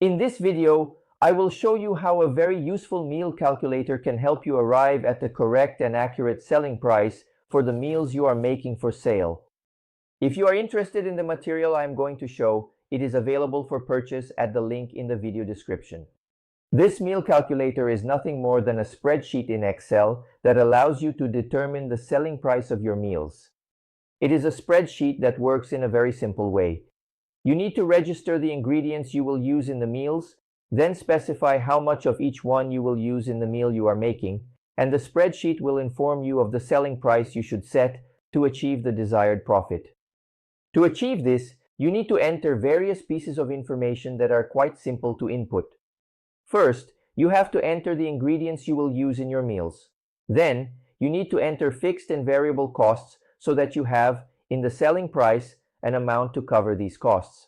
In this video, I will show you how a very useful meal calculator can help you arrive at the correct and accurate selling price for the meals you are making for sale. If you are interested in the material I am going to show, it is available for purchase at the link in the video description. This meal calculator is nothing more than a spreadsheet in Excel that allows you to determine the selling price of your meals. It is a spreadsheet that works in a very simple way. You need to register the ingredients you will use in the meals, then specify how much of each one you will use in the meal you are making, and the spreadsheet will inform you of the selling price you should set to achieve the desired profit. To achieve this, you need to enter various pieces of information that are quite simple to input. First, you have to enter the ingredients you will use in your meals. Then, you need to enter fixed and variable costs so that you have, in the selling price, an amount to cover these costs.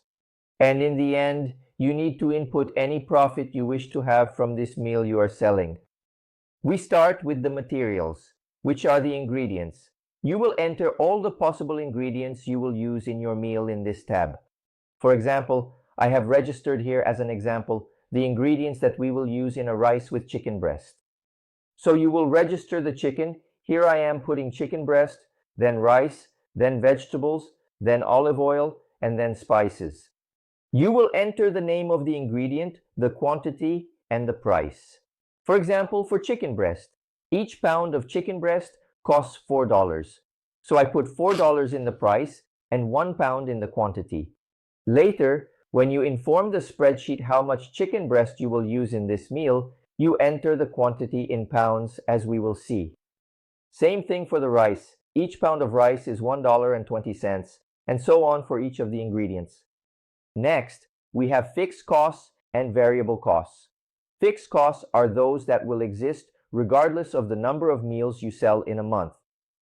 And in the end, you need to input any profit you wish to have from this meal you are selling. We start with the materials, which are the ingredients. You will enter all the possible ingredients you will use in your meal in this tab. For example, I have registered here as an example the ingredients that we will use in a rice with chicken breast. So you will register the chicken. Here I am putting chicken breast, then rice, then vegetables, then olive oil, and then spices. You will enter the name of the ingredient, the quantity, and the price. For example, for chicken breast, each pound of chicken breast costs $4. So I put $4 in the price and 1 pound in the quantity. Later, when you inform the spreadsheet how much chicken breast you will use in this meal, you enter the quantity in pounds, as we will see. Same thing for the rice. Each pound of rice is $1.20, and so on for each of the ingredients. Next, we have fixed costs and variable costs. Fixed costs are those that will exist regardless of the number of meals you sell in a month.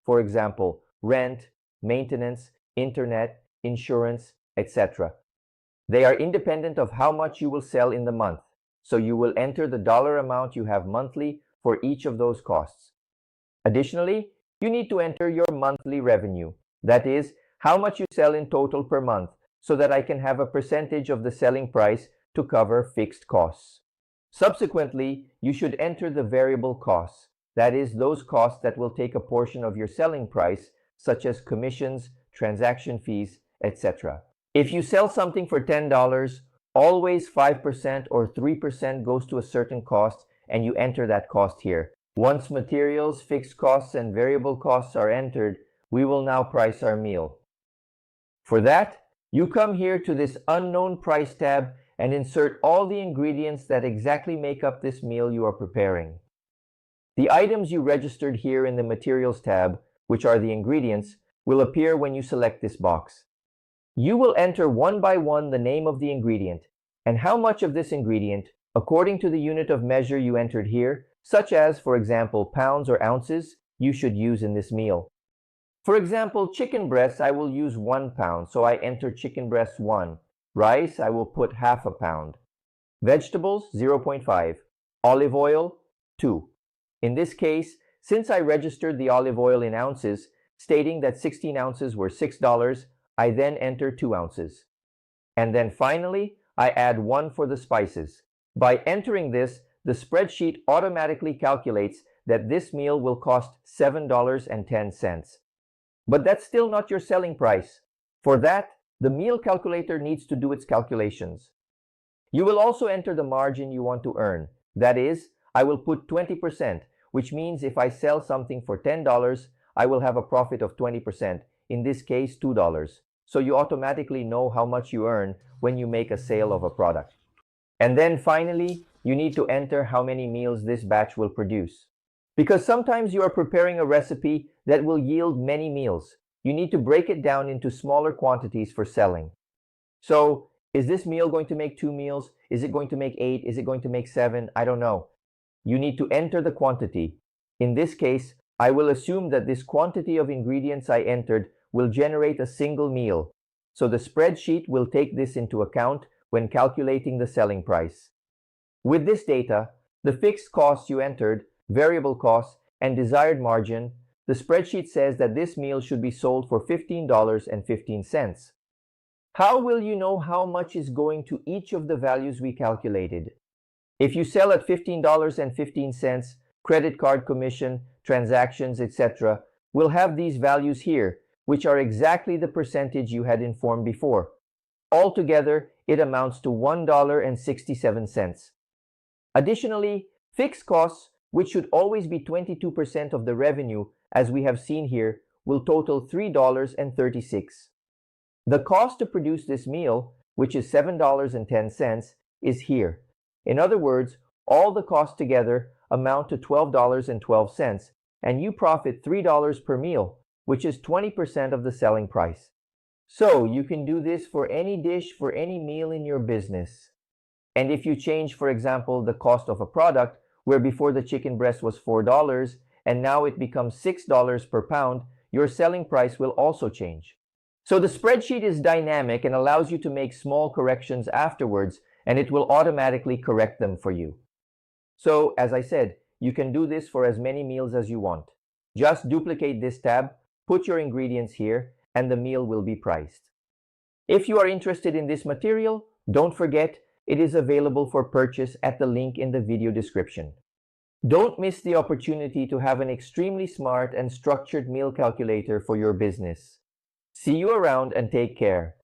For example, rent, maintenance, internet, insurance, etc. They are independent of how much you will sell in the month, so you will enter the dollar amount you have monthly for each of those costs. Additionally, you need to enter your monthly revenue, that is, how much you sell in total per month, so that I can have a percentage of the selling price to cover fixed costs. Subsequently, you should enter the variable costs, that is, those costs that will take a portion of your selling price, such as commissions, transaction fees, etc. If you sell something for $10, always 5% or 3% goes to a certain cost, and you enter that cost here. Once materials, fixed costs, and variable costs are entered, we will now price our meal. For that, you come here to this Unknown Price tab and insert all the ingredients that exactly make up this meal you are preparing. The items you registered here in the Materials tab, which are the ingredients, will appear when you select this box. You will enter one by one the name of the ingredient and how much of this ingredient, according to the unit of measure you entered here, such as, for example, pounds or ounces, you should use in this meal. For example, chicken breasts, I will use 1 pound, so I enter chicken breast 1. Rice, I will put half a pound. Vegetables, 0.5. Olive oil, 2. In this case, since I registered the olive oil in ounces, stating that 16 ounces were $6, I then enter 2 ounces. And then finally, I add 1 for the spices. By entering this, the spreadsheet automatically calculates that this meal will cost $7.10. But that's still not your selling price. For that, the meal calculator needs to do its calculations. You will also enter the margin you want to earn. That is, I will put 20%, which means if I sell something for $10, I will have a profit of 20%, in this case $2. So you automatically know how much you earn when you make a sale of a product. And then finally, you need to enter how many meals this batch will produce. Because sometimes you are preparing a recipe that will yield many meals. You need to break it down into smaller quantities for selling. So, is this meal going to make 2 meals? Is it going to make 8? Is it going to make 7? I don't know. You need to enter the quantity. In this case, I will assume that this quantity of ingredients I entered will generate a single meal. So the spreadsheet will take this into account when calculating the selling price. With this data, the fixed costs you entered, variable costs, and desired margin, the spreadsheet says that this meal should be sold for $15.15. How will you know how much is going to each of the values we calculated? If you sell at $15.15, credit card commission, transactions, etc., we'll have these values here, which are exactly the percentage you had informed before. Altogether, it amounts to $1.67. Additionally, fixed costs, which should always be 22% of the revenue, as we have seen here, will total $3.36. The cost to produce this meal, which is $7.10, is here. In other words, all the costs together amount to $12.12, and you profit $3 per meal, which is 20% of the selling price. So you can do this for any dish for any meal in your business. And if you change, for example, the cost of a product, where before the chicken breast was $4 and now it becomes $6 per pound, your selling price will also change. So the spreadsheet is dynamic and allows you to make small corrections afterwards, and it will automatically correct them for you. So, as I said, you can do this for as many meals as you want. Just duplicate this tab, put your ingredients here, and the meal will be priced. If you are interested in this material, don't forget, it is available for purchase at the link in the video description. Don't miss the opportunity to have an extremely smart and structured meal calculator for your business. See you around and take care.